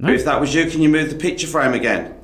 No. If that was you, can you move the picture frame again?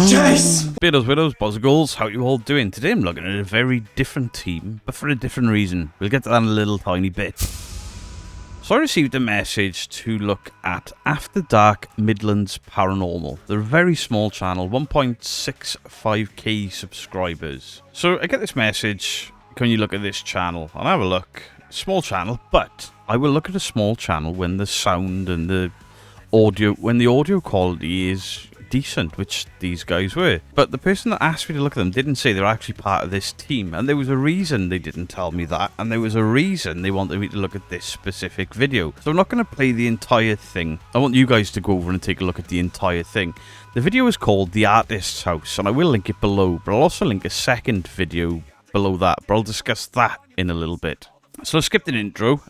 Chase! Beardos, widows, boys and girls, how you all doing? Today I'm looking at a very different team, but for a different reason. We'll get to that in a little tiny bit. So I received a message to look at After Dark Midlands Paranormal. They're a very small channel, 1.65k subscribers. So I get this message, can you look at this channel? And I have a look. Small channel, but I will look at a small channel when the sound and the audio, when the audio quality is decent, which these guys were. But the person that asked me to look at them didn't say they were actually part of this team, and there was a reason they didn't tell me that, and there was a reason they wanted me to look at this specific video. So I'm not going to play the entire thing. I want you guys to go over and take a look at the entire thing. The video is called The Artist's House, and I will link it below, but I'll also link a second video below that, but I'll discuss that in a little bit. So I skipped an intro.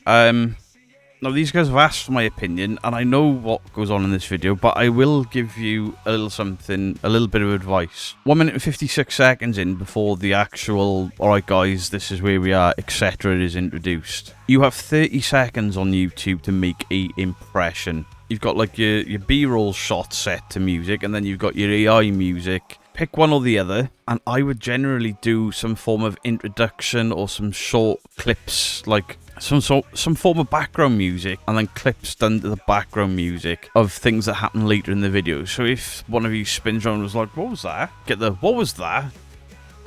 Now, these guys have asked for my opinion, and I know what goes on in this video, but I will give you a little something, a little bit of advice. 1 minute and 56 seconds in before the actual, alright guys, this is where we are, etc. is introduced. You have 30 seconds on YouTube to make a impression. You've got like your B-roll shot set to music, and then you've got your AI music. Pick one or the other, and I would generally do some form of introduction or some short clips, like some form of background music, and then clips done to the background music of things that happen later in the video. So if one of you spins around and was like, what was that? Get the, what was that?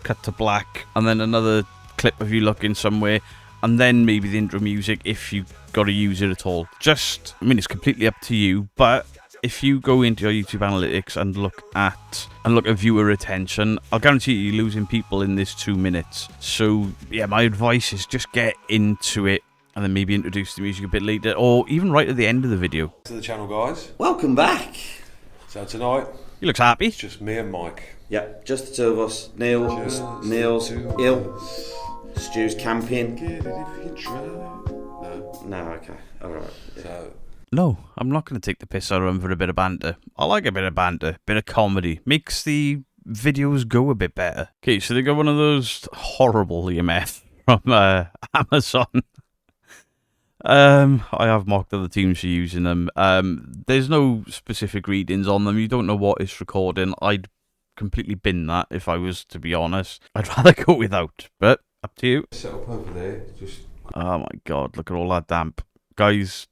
Cut to black, and then another clip of you looking somewhere, and then maybe the intro music if you got to use it at all. Just, I mean, it's completely up to you, but if you go into your YouTube analytics and look at viewer retention, I'll guarantee you're losing people in this 2 minutes. So yeah, my advice is just get into it and then maybe introduce the music a bit later, or even right at the end of the video. To the channel, guys. Welcome back. So tonight, You look happy. it's just me and Mike. Yep, just the two of us. Neil's ill. Stu's camping. Get it if you try. No. No, okay, alright. Yeah. So No, I'm not going to take the piss out of him for a bit of banter. I like a bit of banter, bit of comedy. Makes the videos go a bit better. Okay, so they got one of those horrible EMF from Amazon. I have mocked other teams for using them. There's no specific readings on them. You don't know what it's recording. I'd completely bin that if I was to be honest. I'd rather go without, but up to you. set up over there. Just Oh my god, look at all that damp. Guys,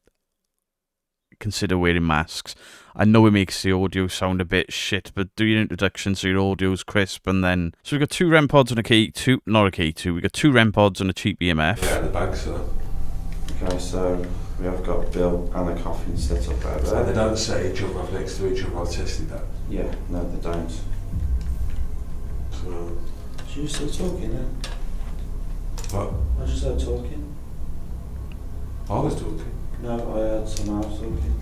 consider wearing masks. I know it makes the audio sound a bit shit, but do your introduction so your audio's crisp, and then... So we've got 2 REM pods and a K2... Not a K2, we've got 2 REM pods and a cheap EMF. yeah, the bag, so. Okay, so we have got Bill and a coffin set up over So there. they don't set each other up next to each other. I've tested that. Yeah, no they don't. So, You still talking then? but I just heard talking. I was talking. No, I heard someone else talking.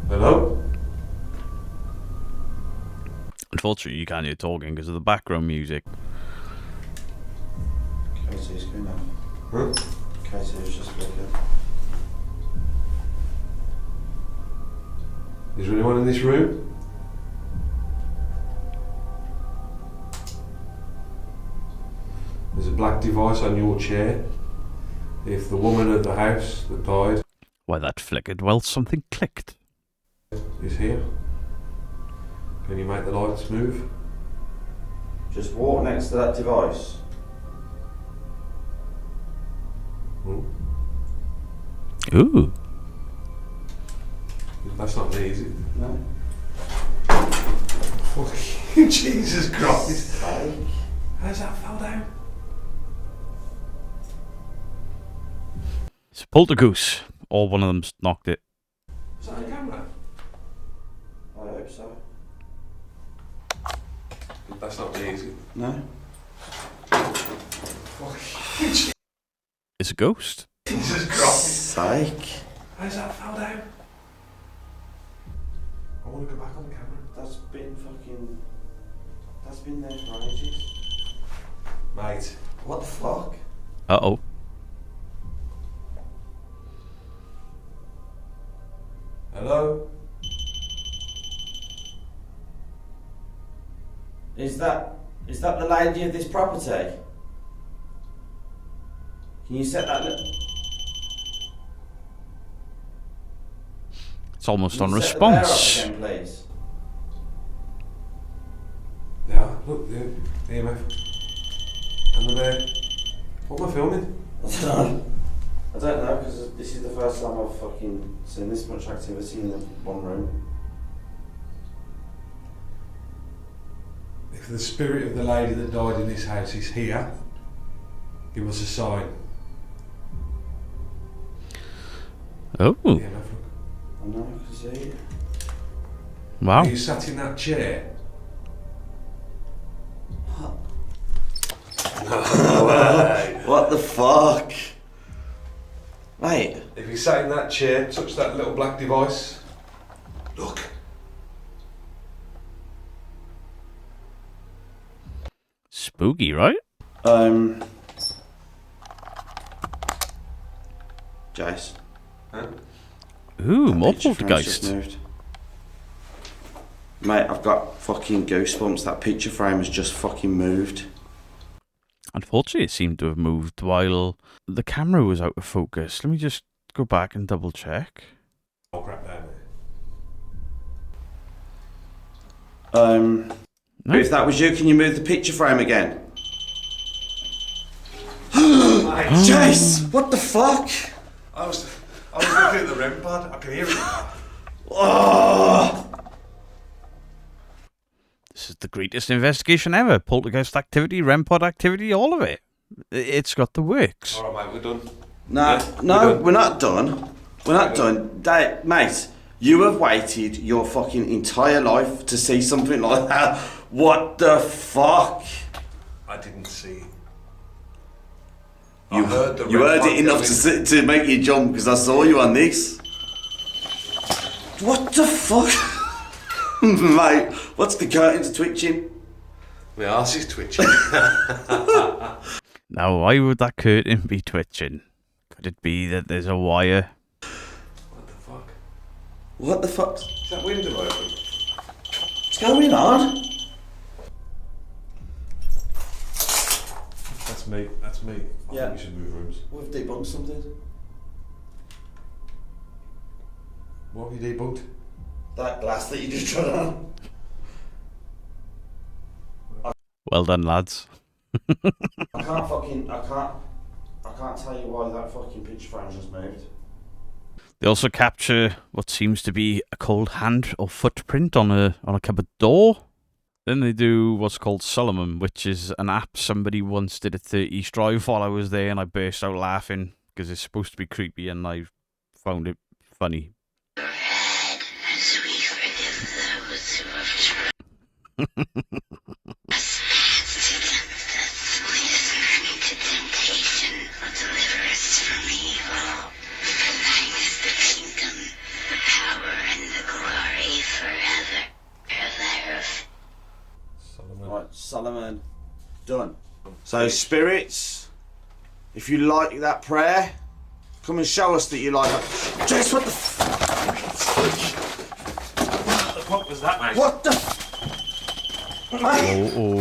Hello? Unfortunately, you can't hear talking because of the background music. Casey's going off. Huh? Casey's just flickered. Is there anyone in this room? There's a black device on your chair. If the woman at the house that died Why, that flickered. Well, something clicked. is here, can you make the lights move? Just walk next to that device. Hmm? Ooh. That's not me, is it? No. Fucking Jesus Christ. Like, How's that fell down? It's a poltergeist. Or one of them's knocked it. Is that on camera? I hope so. That's not me, is it? No. Fucking It's a ghost. Jesus Christ. Psych. How's that fell down? I want to go back on the camera. That's been fucking... That's been there for ages. Mate. What the fuck? Uh-oh. Hello? Is that the lady of this property? Can you set that? It's almost Can on you set the bear response. up again, please? Yeah, look, the EMF. And the bear. What am I filming? I don't know, because this is the first time I've fucking seen this much activity in one room. If the spirit of the lady that died in this house is here, give us a sign. Oh, EMF, look. I know, I can see it. wow. Are you sat in that chair? What the fuck? Wait. If you sat in that chair, touch that little black device. Look. Spooky, right? Jace. Huh? Ooh, more Picture frame's just poltergeist. moved. Mate, I've got fucking goosebumps. That picture frame has just fucking moved. Unfortunately, it seemed to have moved while the camera was out of focus. Let me just go back and double check. Oh crap, there. No. If that was you, can you move the picture frame again? Mate, Jace! What the fuck? I was looking at the REM pad. I can hear it. Oh! This is the greatest investigation ever. Poltergeist activity, REM pod activity, all of it. It's got the works. Alright, mate, we're done. No, we're not done. We're not done. Mate, you have waited your fucking entire life to see something like that. What the fuck? I didn't see it. You I heard the you red heard it flag enough going. to make you jump because I saw you on this. What the fuck? Mate, what's the curtains twitching? My arse is twitching. Now, why would that curtain be twitching? Could it be that there's a wire? What the fuck? What the fuck? Is that window open? What's going on? That's me. That's me. I Yeah. think we should move rooms. We've debunked something. What have you debunked? That glass that you just tried on. Well done, lads. I can't tell you why that fucking picture frame just moved. They also capture what seems to be a cold hand or footprint on a cupboard door. Then they do what's called Solomon, which is an app somebody once did at 30s Drive while I was there, and I burst out laughing because it's supposed to be creepy, and I found it funny. As we forgive those who have trespassed against us, lead us not into temptation, but deliver us from evil. For thine is the kingdom, the power, and the glory forever. Solomon. Right, Solomon. Done. So, spirits, if you like that prayer, come and show us that you like that. Jace, what the What was that, mate? What the Mate, Oh,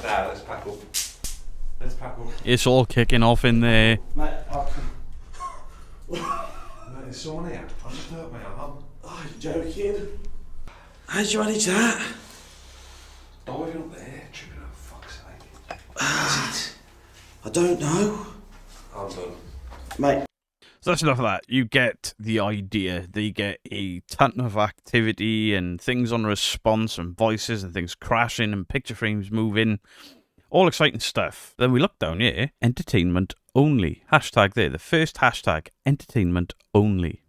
Nah, let's pack up. Let's pack up. it's all kicking off in there. mate, oh, Mate, there's someone here. I just hurt my arm. oh, you're joking. How'd you manage that? Diving up there, tripping up, fuck's sake. I don't know. I'm done. Mate, So that's enough of that. You get the idea. They get a ton of activity and things on response and voices and things crashing and picture frames moving. All exciting stuff. Then we look down here. Entertainment only. Hashtag there. The first hashtag. Entertainment only.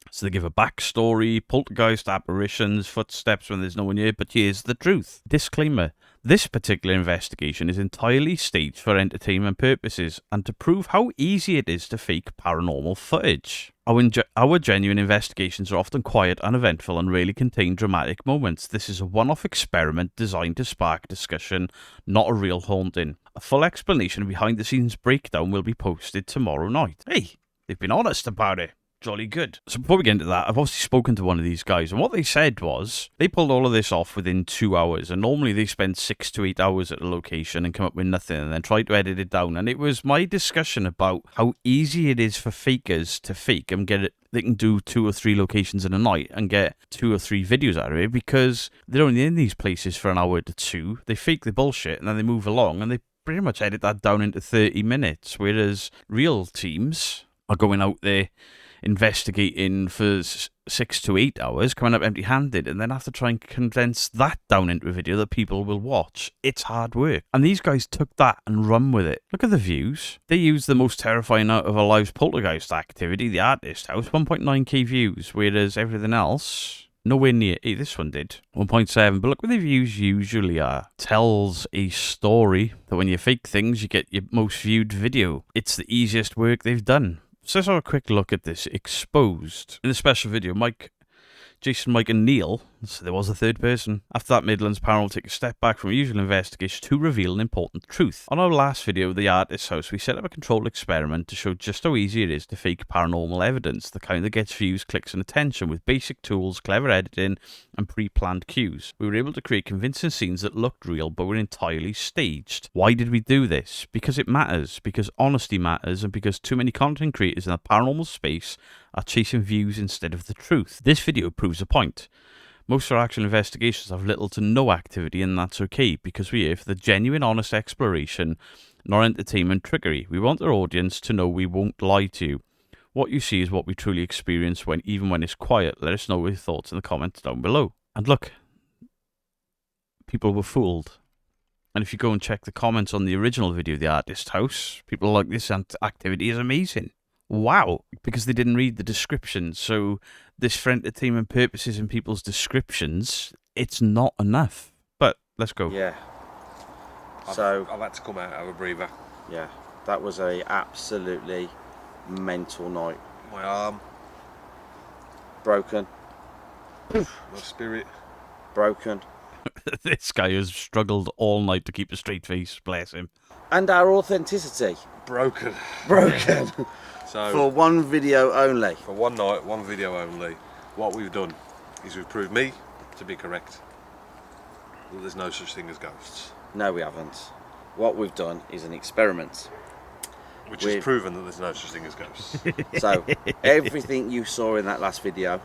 So they give a backstory, poltergeist apparitions, footsteps when there's no one here, but here's the truth. Disclaimer. This particular investigation is entirely staged for entertainment purposes and to prove how easy it is to fake paranormal footage. Our genuine investigations are often quiet, uneventful, and rarely contain dramatic moments. This is a one-off experiment designed to spark discussion, not a real haunting. A full explanation and behind-the-scenes breakdown will be posted tomorrow night. Hey, they've been honest about it. jolly good. So before we get into that, I've obviously spoken to one of these guys, and what they said was they pulled all of this off within 2 hours, and normally they spend 6 to 8 hours at a location and come up with nothing and then try to edit it down. And it was my discussion about how easy it is for fakers to fake and get it. They can do 2 or 3 locations in a night and get 2 or 3 videos out of it because they're only in these places for an hour to 2. They fake the bullshit and then they move along and they pretty much edit that down into 30 minutes, whereas real teams are going out there investigating for 6 to 8 hours, coming up empty-handed, and then have to try and condense that down into a video that people will watch. It's hard work. And these guys took that and run with it. Look at the views. They used the most terrifying out of our lives Poltergeist Activity, the artist house, 1.9k views, whereas everything else, nowhere near. Hey, this one did 1.7, but look what the views usually are. Tells a story that when you fake things, you get your most viewed video. It's the easiest work they've done. So let's have a quick look at this exposed. In the special video, Jason, Mike and Neil, so there was a third person. After that, Midlands Paranormal take a step back from usual investigation to reveal an important truth. On our last video, The Artist's House, we set up a controlled experiment to show just how easy it is to fake paranormal evidence, the kind that gets views, clicks and attention with basic tools, clever editing and pre-planned cues. We were able to create convincing scenes that looked real but were entirely staged. Why did we do this? Because it matters, because honesty matters, and because too many content creators in the paranormal space are chasing views instead of the truth. This video proves a point. Most of our actual investigations have little to no activity, and that's okay, because we're here for the genuine, honest exploration, not entertainment trickery. We want our audience to know we won't lie to you. What you see is what we truly experience even when it's quiet. Let us know your thoughts in the comments down below. And look, people were fooled. And if you go and check the comments on the original video, The Artist's House, people are like, this activity is amazing. Wow, because they didn't read the description. So this for entertainment purposes in people's descriptions, it's not enough. But let's go. Yeah. So I've had to come out of a breather. Yeah, that was a absolutely mental night. My arm, Broken. my spirit. Broken. This guy has struggled all night to keep a straight face, bless him. And our authenticity. Broken. Broken. So For one video only. for one night, one video only, what we've done is we've proved me to be correct. That there's no such thing as ghosts. No, we haven't. What we've done is an experiment. Which has proven that there's no such thing as ghosts. So, everything you saw in that last video,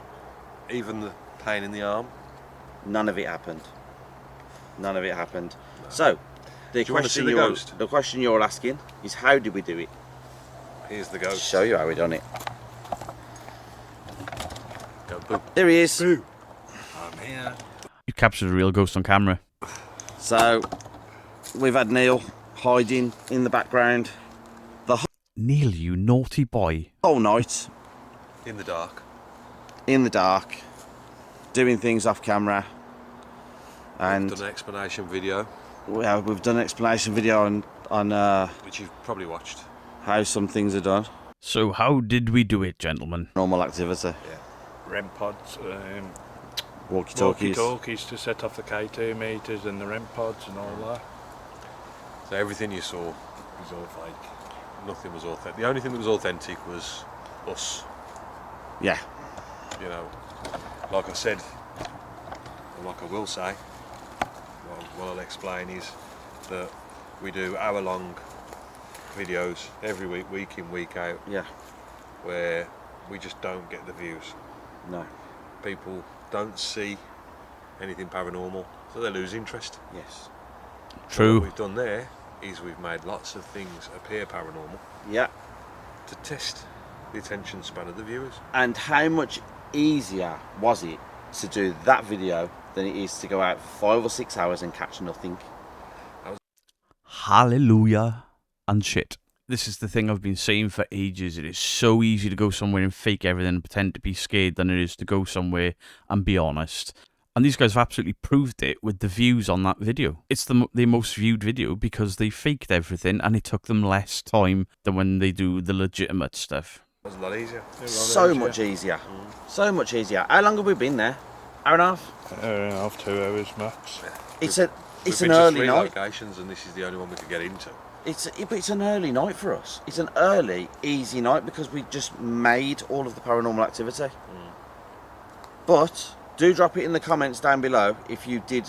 Even the pain in the arm. none of it happened. None of it happened. No. So, Do you want to see the ghost? The question you're asking is, how did we do it? Here's the ghost. Show you how we done it. Go boo. There he is. Boo. I'm here. You captured a real ghost on camera. So, we've had Neil hiding in the background Neil, you naughty boy. whole night, In the dark. in the dark, doing things off camera. And We've done an explanation video, we've done an explanation video on which you've probably watched. how some things are done. So how did we do it, gentlemen? Normal activity. REM pods, Walkie-talkies. walkie-talkies to set off the K2 meters and the REM pods and all that. So everything you saw was all fake. Nothing was authentic. The only thing that was authentic was us. Yeah. You know, like I said, and like I will say, what I'll explain is that we do hour-long videos every week, week in, week out, Yeah. where we just don't get the views. No. People don't see anything paranormal, so they lose interest. Yes. True. What we've done there is we've made lots of things appear paranormal Yeah. to test the attention span of the viewers. And how much easier was it to do that video than it is to go out for 5 or 6 hours and catch nothing? Hallelujah and shit. This is the thing I've been saying for ages. It is so easy to go somewhere and fake everything and pretend to be scared than it is to go somewhere and be honest. And these guys have absolutely proved it with the views on that video. It's the most viewed video because they faked everything and it took them less time than when they do the legitimate stuff. It was a lot easier. So much easier. So much easier. How long have we been there? Hour and a half? Hour and a half, 2 hours max. It's We've an been to early 3 night. locations and this is the only one we could get into. But it's an early night for us. It's an early, easy night because we just made all of the paranormal activity. But do drop it in the comments down below if you did.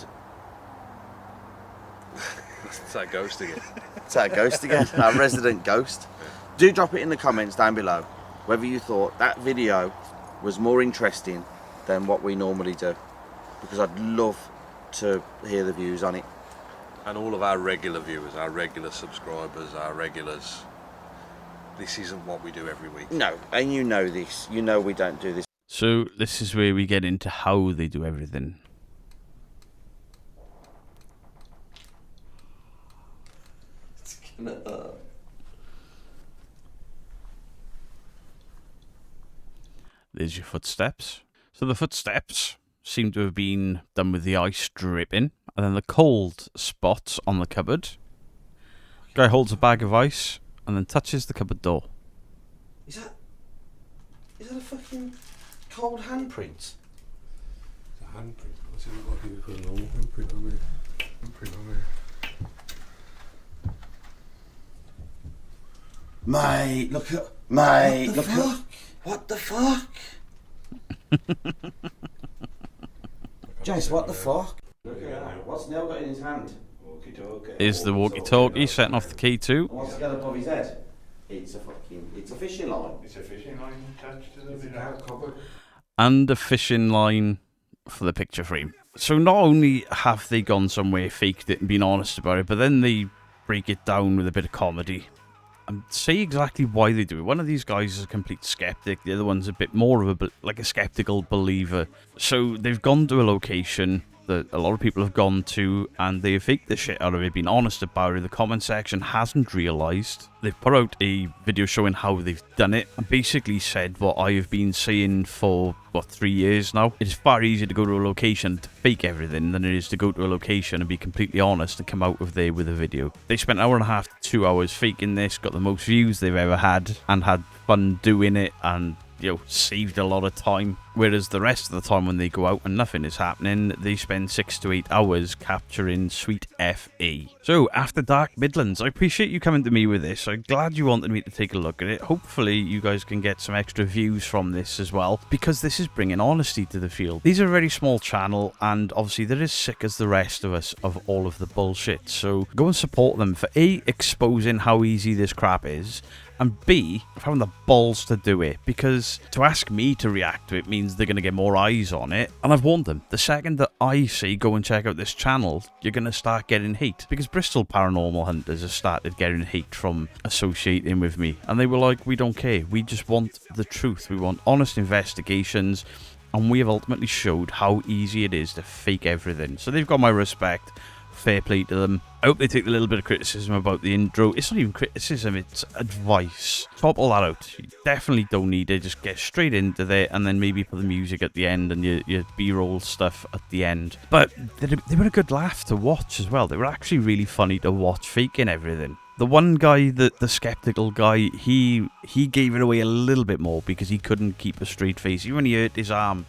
It's that ghost again. It's that ghost again, our resident ghost. Do drop it in the comments down below whether you thought that video was more interesting than what we normally do, because I'd love to hear the views on it. And all of our regular viewers, our regular subscribers, our regulars, this isn't what we do every week. No, and you know this. You know we don't do this. So this is where we get into how they do everything. There's your footsteps. So the footsteps seem to have been done with the ice dripping, and then the cold spots on the cupboard. Guy holds a bag of ice and then touches the cupboard door. Is that a fucking cold handprint? It's a handprint. What's it look like if you put a normal handprint on there? Handprint on there. Mate, look at... Mate, look at... What the fuck? Jace, what the fuck? Look at that. What's Neil got in his hand? Is the walkie-talkie setting off the key too? What's he got above his head? It's a fishing line. It's a fishing line attached to the video. And a fishing line for the picture frame. So not only have they gone somewhere, faked it and been honest about it, but then they break it down with a bit of comedy and say exactly why they do it. One of these guys is a complete skeptic, the other one's a bit more of a skeptical believer. So they've gone to a location that a lot of people have gone to, and they've faked the shit out of it, been honest about it. The comment section hasn't realised. They've put out a video showing how they've done it, and basically said what I have been saying for, 3 years now. It's far easier to go to a location to fake everything than it is to go to a location and be completely honest and come out of there with a video. They spent an hour and a half to 2 hours faking this, got the most views they've ever had, and had fun doing it, and saved a lot of time. Whereas the rest of the time when they go out and nothing is happening, they spend 6 to 8 hours capturing sweet FE. So, After Dark Midlands, I appreciate you coming to me with this. I'm glad you wanted me to take a look at it. Hopefully you guys can get some extra views from this as well, because this is bringing honesty to the field. These are a very small channel, and obviously they're as sick as the rest of us of all of the bullshit. So go and support them for A, exposing how easy this crap is, and B, having the balls to do it, because to ask me to react to it means they're going to get more eyes on it. And I've warned them, the second that I say go and check out this channel, you're going to start getting hate, because Bristol Paranormal Hunters have started getting hate from associating with me, and they were like, we don't care, we just want the truth, we want honest investigations, and we have ultimately showed how easy it is to fake everything. So they've got my respect. Fair play to them. I hope they take a little bit of criticism about the intro. It's not even criticism, it's advice. Top all that out. You definitely don't need it. Just get straight into there, and then maybe put the music at the end and your B-roll stuff at the end. But they were a good laugh to watch as well. They were actually really funny to watch, faking everything. The one guy, the skeptical guy, he gave it away a little bit more because he couldn't keep a straight face. Even when he hurt his arm,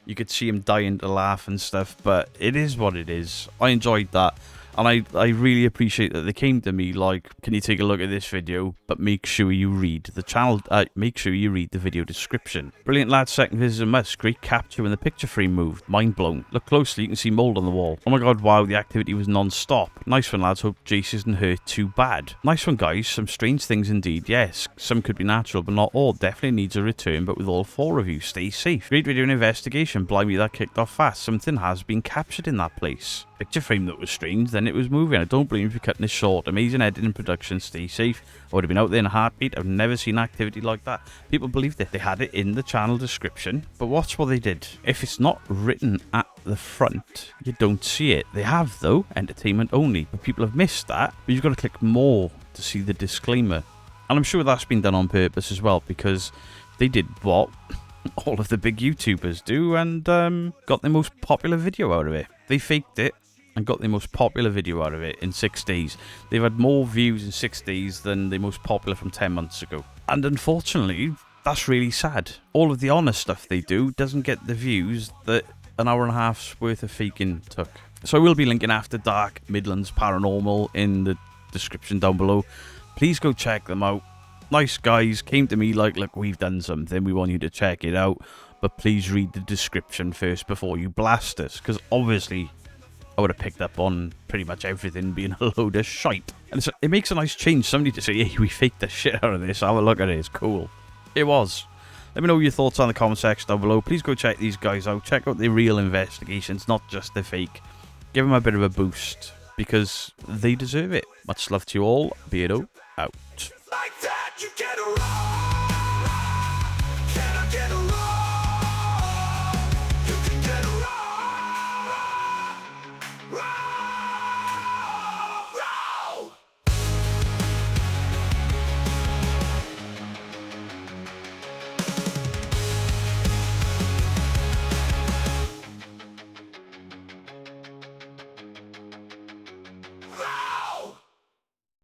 you could see him dying to laugh and stuff, but it is what it is. I enjoyed that, and I really appreciate that they came to me like, can you take a look at this video, but make sure you read the channel, make sure you read the video description. Brilliant lads, second visit a must. Great capture when the picture frame moved. Mind blown. Look closely, you can see mould on the wall. Oh my god, wow, the activity was non-stop. Nice one lads, hope Jace isn't hurt too bad. Nice one guys, some strange things indeed, yes. Some could be natural, but not all. Definitely needs a return, but with all 4 of you, stay safe. Great video and investigation, blimey that kicked off fast. Something has been captured in that place. Picture frame that was strange, then it was moving. I don't blame you for cutting this short. Amazing editing and production, stay safe. I would have been out there in a heartbeat. I've never seen activity like that. People believed it. They had it in the channel description, but watch what they did. If it's not written at the front, you don't see it. They have though, entertainment only, but people have missed that. But you've got to click more to see the disclaimer. And I'm sure that's been done on purpose as well, because they did what all of the big YouTubers do, and got the most popular video out of it. They faked it and got the most popular video out of it in 6 days. They've had more views in 6 days than the most popular from 10 months ago. And unfortunately, that's really sad. All of the honest stuff they do doesn't get the views that an hour and a half's worth of faking took. So I will be linking After Dark Midlands Paranormal in the description down below. Please go check them out. Nice guys, came to me like, look, we've done something, we want you to check it out, but please read the description first before you blast us, because obviously I would have picked up on pretty much everything being a load of shite. And it makes a nice change, somebody to say, hey, we faked the shit out of this, have a look at it, it's cool. It was. Let me know your thoughts on the comment section down below. Please go check these guys out, check out their real investigations, not just the fake. Give them a bit of a boost, because they deserve it. Much love to you all, Beardo out. Like that, you get around.